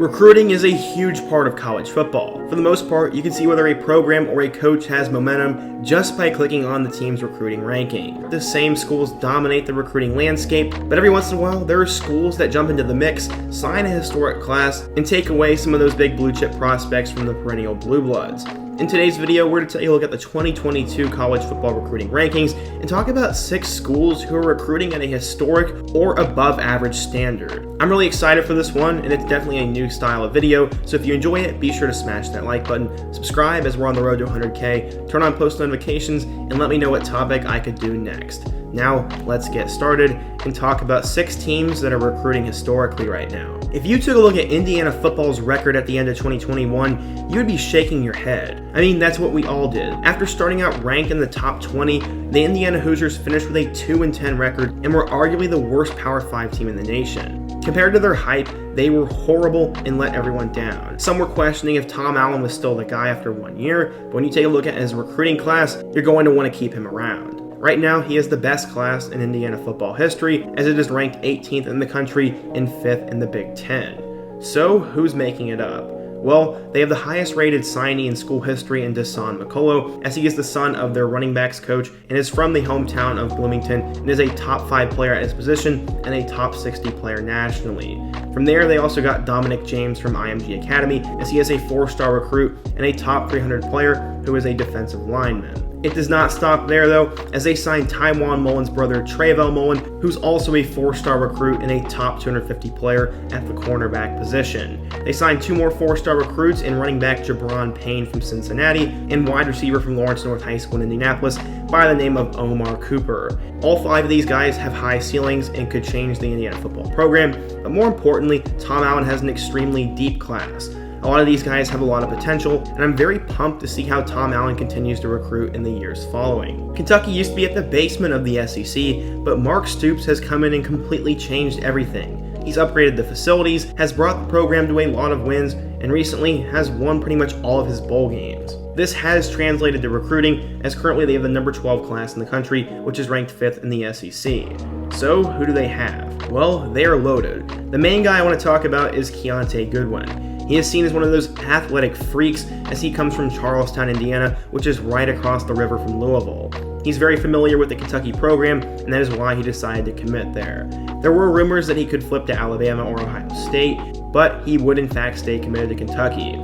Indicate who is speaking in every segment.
Speaker 1: Recruiting is a huge part of college football. For the most part, you can see whether a program or a coach has momentum just by clicking on the team's recruiting ranking. The same schools dominate the recruiting landscape, but every once in a while, there are schools that jump into the mix, sign a historic class, and take away some of those big blue chip prospects from the perennial blue bloods. In today's video, we're going to take a look at the 2022 college football recruiting rankings and talk about 6 schools who are recruiting at a historic or above average standard. I'm really excited for this one, and it's definitely a new style of video, so if you enjoy it, be sure to smash that like button, subscribe as we're on the road to 100K, turn on post notifications, and let me know what topic I could do next. Now, let's get started and talk about 6 teams that are recruiting historically right now. If you took a look at Indiana football's record at the end of 2021, you would be shaking your head. I mean, that's what we all did. After starting out ranked in the top 20, the Indiana Hoosiers finished with a 2-10 record and were arguably the worst Power 5 team in the nation. Compared to their hype, they were horrible and let everyone down. Some were questioning if Tom Allen was still the guy after 1 year, but when you take a look at his recruiting class, you're going to want to keep him around. Right now, he is the best class in Indiana football history, as it is ranked 18th in the country and 5th in the Big Ten. So, who's making it up? Well, they have the highest rated signee in school history in Dasan McCullough, as he is the son of their running backs coach and is from the hometown of Bloomington and is a top 5 player at his position and a top 60 player nationally. From there, they also got Dominic James from IMG Academy, as he is a 4-star recruit and a top 300 player who is a defensive lineman. It does not stop there though, as they signed Tywone Mullen's brother Trayvell Mullen, who's also a 4-star recruit and a top 250 player at the cornerback position. They signed 2 more 4-star recruits in running back Jabron Payne from Cincinnati and wide receiver from Lawrence North High School in Indianapolis by the name of Omar Cooper. All 5 of these guys have high ceilings and could change the Indiana football program, but more importantly, Tom Allen has an extremely deep class. A lot of these guys have a lot of potential, and I'm very pumped to see how Tom Allen continues to recruit in the years following. Kentucky used to be at the basement of the SEC, but Mark Stoops has come in and completely changed everything. He's upgraded the facilities, has brought the program to a lot of wins, and recently has won pretty much all of his bowl games. This has translated to recruiting, as currently they have the number 12 class in the country, which is ranked 5th in the SEC. So, who do they have? Well, they are loaded. The main guy I want to talk about is Keontae Goodwin. He is seen as one of those athletic freaks, as he comes from Charlestown, Indiana, which is right across the river from Louisville. He's very familiar with the Kentucky program, and that is why he decided to commit there. There were rumors that he could flip to Alabama or Ohio State, but he would in fact stay committed to Kentucky.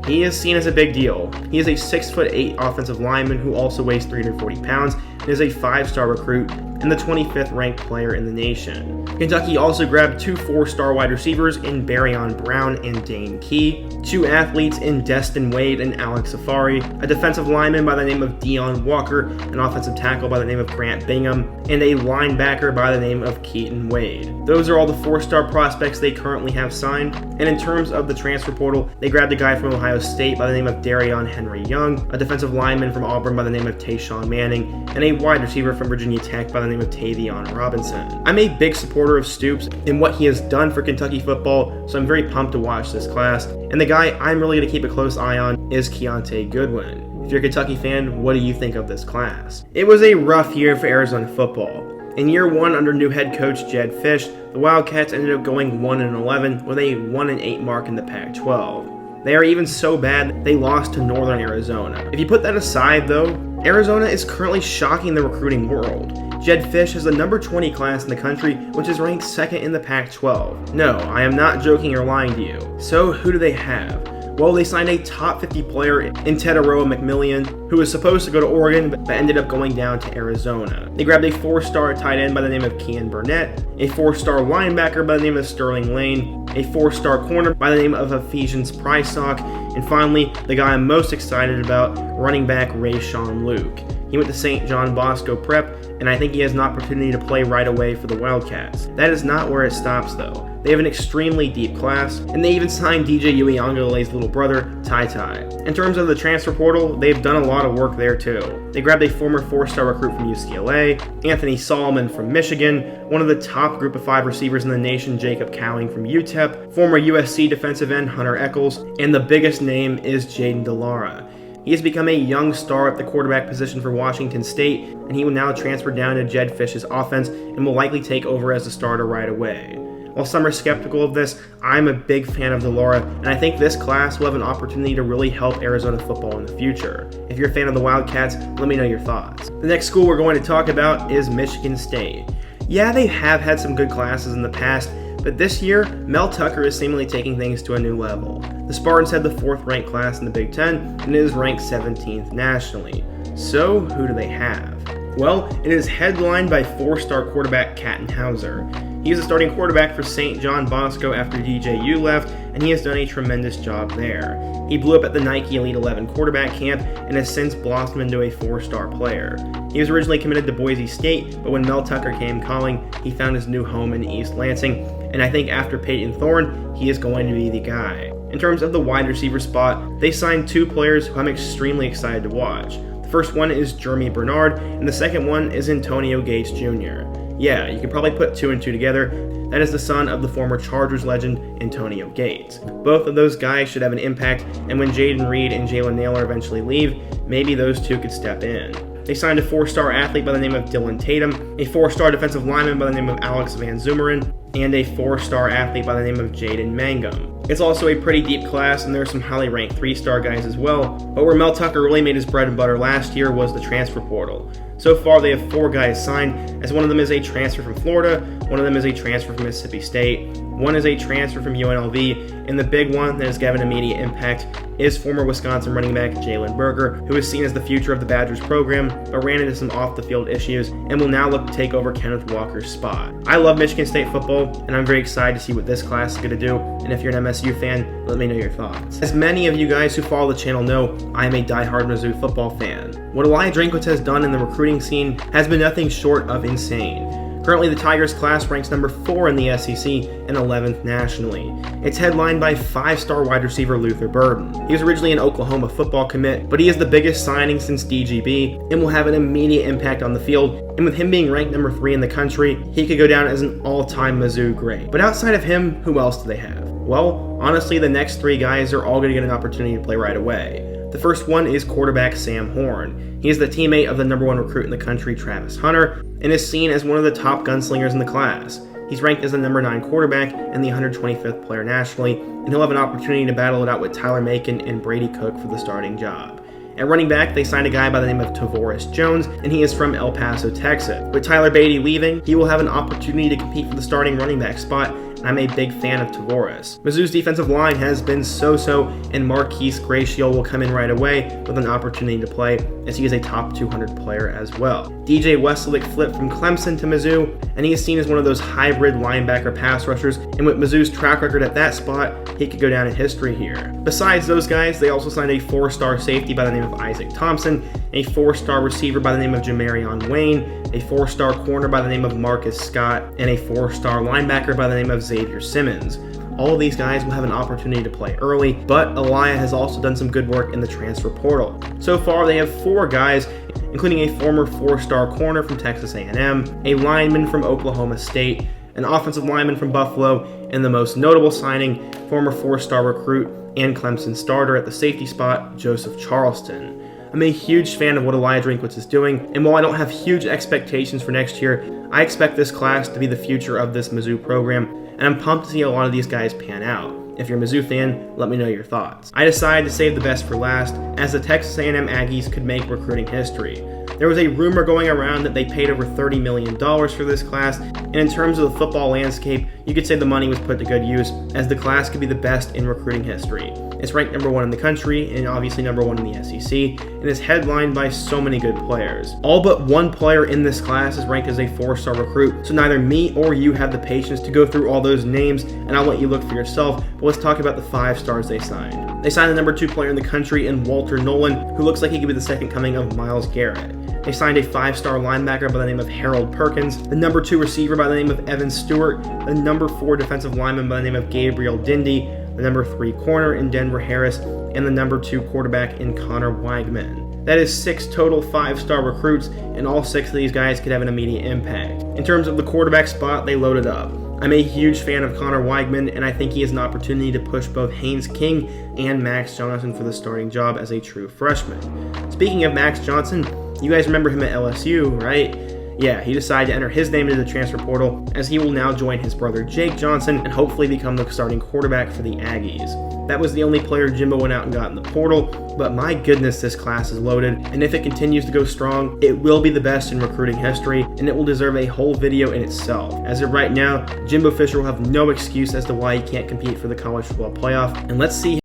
Speaker 1: He is seen as a big deal. He is a 6'8" offensive lineman who also weighs 340 pounds and is a 5-star recruit and the 25th ranked player in the nation. Kentucky also grabbed 2 4-star wide receivers in Barryon Brown and Dane Key, 2 athletes in Destin Wade and Alex Safari, a defensive lineman by the name of Dion Walker, an offensive tackle by the name of Grant Bingham, and a linebacker by the name of Keaton Wade. Those are all the 4-star prospects they currently have signed, and in terms of the transfer portal, they grabbed a guy from Ohio State by the name of Darion Henry Young, a defensive lineman from Auburn by the name of Tayshawn Manning, and a wide receiver from Virginia Tech by the name of Tavion Robinson. I'm a big supporter of Stoops and what he has done for Kentucky football, so I'm very pumped to watch this class. And the guy I'm really going to keep a close eye on is Keontae Goodwin. If you're a Kentucky fan, what do you think of this class? It was a rough year for Arizona football. In year 1 under new head coach Jedd Fisch, the Wildcats ended up going 1-11 with a 1-8 mark in the Pac-12. They are even so bad that they lost to Northern Arizona. If you put that aside though, Arizona is currently shocking the recruiting world. Jedd Fisch has the number 20 class in the country, which is ranked 2nd in the Pac-12. No, I am not joking or lying to you. So who do they have? Well, they signed a top 50 player in Tetairoa McMillian, who was supposed to go to Oregon, but ended up going down to Arizona. They grabbed a 4-star tight end by the name of Kian Burnett, a 4-star linebacker by the name of Sterling Lane, a 4-star corner by the name of Ephesians Prysock, and finally, the guy I'm most excited about, running back Rayshawn Luke. He went to St. John Bosco Prep, and I think he has an opportunity to play right away for the Wildcats. That is not where it stops though. They have an extremely deep class, and they even signed DJ Uiagalelei's little brother, Ty Ty. In terms of the transfer portal, they've done a lot of work there too. They grabbed a former 4-star recruit from UCLA, Anthony Solomon from Michigan, one of the top group of 5 receivers in the nation, Jacob Cowing from UTEP, former USC defensive end Hunter Eccles, and the biggest name is Jaden DeLara. He has become a young star at the quarterback position for Washington State, and he will now transfer down to Jedd Fisch's offense and will likely take over as a starter right away. While some are skeptical of this, I'm a big fan of Delora, and I think this class will have an opportunity to really help Arizona football in the future. If you're a fan of the Wildcats, let me know your thoughts. The next school we're going to talk about is Michigan State. Yeah, they have had some good classes in the past, but this year, Mel Tucker is seemingly taking things to a new level. The Spartans had the 4th ranked class in the Big Ten, and it is ranked 17th nationally. So, who do they have? Well, it is headlined by 4-star quarterback Katin Houser. He is a starting quarterback for St. John Bosco after DJU left, and he has done a tremendous job there. He blew up at the Nike Elite 11 quarterback camp and has since blossomed into a 4-star player. He was originally committed to Boise State, but when Mel Tucker came calling, he found his new home in East Lansing, and I think after Peyton Thorne, he is going to be the guy. In terms of the wide receiver spot, they signed 2 players who I'm extremely excited to watch. The first one is Jeremy Bernard, and the second one is Antonio Gates Jr. Yeah, you can probably put 2 and 2 together. That is the son of the former Chargers legend, Antonio Gates. Both of those guys should have an impact, and when Jaden Reed and Jalen Naylor eventually leave, maybe those 2 could step in. They signed a 4-star athlete by the name of Dylan Tatum, a 4-star defensive lineman by the name of Alex Van Zumeren, and a 4-star athlete by the name of Jaden Mangum. It's also a pretty deep class, and there are some highly ranked 3-star guys as well, but where Mel Tucker really made his bread and butter last year was the transfer portal. So far, they have 4 guys signed, as one of them is a transfer from Florida, one of them is a transfer from Mississippi State, one is a transfer from UNLV, and the big one that has given immediate impact is former Wisconsin running back Jalen Berger, who is seen as the future of the Badgers program, but ran into some off-the-field issues and will now look to take over Kenneth Walker's spot. I love Michigan State football, and I'm very excited to see what this class is going to do, and if you're an MSU fan, let me know your thoughts. As many of you guys who follow the channel know, I am a diehard Mizzou football fan. What Elijah Drinkwitz has done in the recruiting scene has been nothing short of insane. Currently, the Tigers class ranks number 4 in the SEC and 11th nationally. It's headlined by 5-star wide receiver Luther Burden. He was originally an Oklahoma football commit, but he is the biggest signing since DGB and will have an immediate impact on the field. And with him being ranked number 3 in the country, he could go down as an all-time Mizzou great. But outside of him, who else do they have? Well, honestly, the next 3 guys are all going to get an opportunity to play right away. The first one is quarterback Sam Horn. He is the teammate of the number 1 recruit in the country, Travis Hunter, and is seen as one of the top gunslingers in the class. He's ranked as the number 9 quarterback and the 125th player nationally, and he'll have an opportunity to battle it out with Tyler Macon and Brady Cook for the starting job. At running back, they signed a guy by the name of Tavoris Jones, and he is from El Paso, Texas. With Tyler Beatty leaving, he will have an opportunity to compete for the starting running back spot, and I'm a big fan of Tavoris. Mizzou's defensive line has been so-so, and Marquise Graciole will come in right away with an opportunity to play, as he is a top 200 player as well. DJ Westlake flipped from Clemson to Mizzou, and he is seen as one of those hybrid linebacker pass rushers, and with Mizzou's track record at that spot, he could go down in history here. Besides those guys, they also signed a 4-star safety by the name of Isaac Thompson, a 4-star receiver by the name of Jamarion Wayne, a 4-star corner by the name of Marcus Scott, and a 4-star linebacker by the name of Xavier Simmons. All of these guys will have an opportunity to play early, but Elia has also done some good work in the transfer portal. So far, they have 4 guys, including a former 4-star corner from Texas A&M, a lineman from Oklahoma State, an offensive lineman from Buffalo, and the most notable signing, former 4-star recruit and Clemson starter at the safety spot, Joseph Charleston. I'm a huge fan of what Elijah Drinkwitz is doing, and while I don't have huge expectations for next year, I expect this class to be the future of this Mizzou program, and I'm pumped to see a lot of these guys pan out. If you're a Mizzou fan, let me know your thoughts. I decided to save the best for last, as the Texas A&M Aggies could make recruiting history. There was a rumor going around that they paid over $30 million for this class, and in terms of the football landscape, you could say the money was put to good use, as the class could be the best in recruiting history. It's ranked number 1 in the country, and obviously number 1 in the SEC, and is headlined by so many good players. All but 1 player in this class is ranked as a 4-star recruit, so neither me or you have the patience to go through all those names, and I'll let you look for yourself, but let's talk about the 5 stars they signed. They signed the number 2 player in the country in Walter Nolan, who looks like he could be the second coming of Myles Garrett. They signed a 5-star linebacker by the name of Harold Perkins, the number 2 receiver by the name of Evan Stewart, the number 4 defensive lineman by the name of Gabriel Dindy, the number 3 corner in Denver Harris, and the number 2 quarterback in Connor Weigman. That is 6 total 5-star recruits, and all 6 of these guys could have an immediate impact. In terms of the quarterback spot, they loaded up. I'm a huge fan of Connor Weigman, and I think he has an opportunity to push both Haynes King and Max Johnson for the starting job as a true freshman. Speaking of Max Johnson, you guys remember him at LSU, right? Yeah, he decided to enter his name into the transfer portal, as he will now join his brother Jake Johnson and hopefully become the starting quarterback for the Aggies. That was the only player Jimbo went out and got in the portal, but my goodness, this class is loaded, and if it continues to go strong, it will be the best in recruiting history, and it will deserve a whole video in itself. As of right now, Jimbo Fisher will have no excuse as to why he can't compete for the college football playoff, and let's see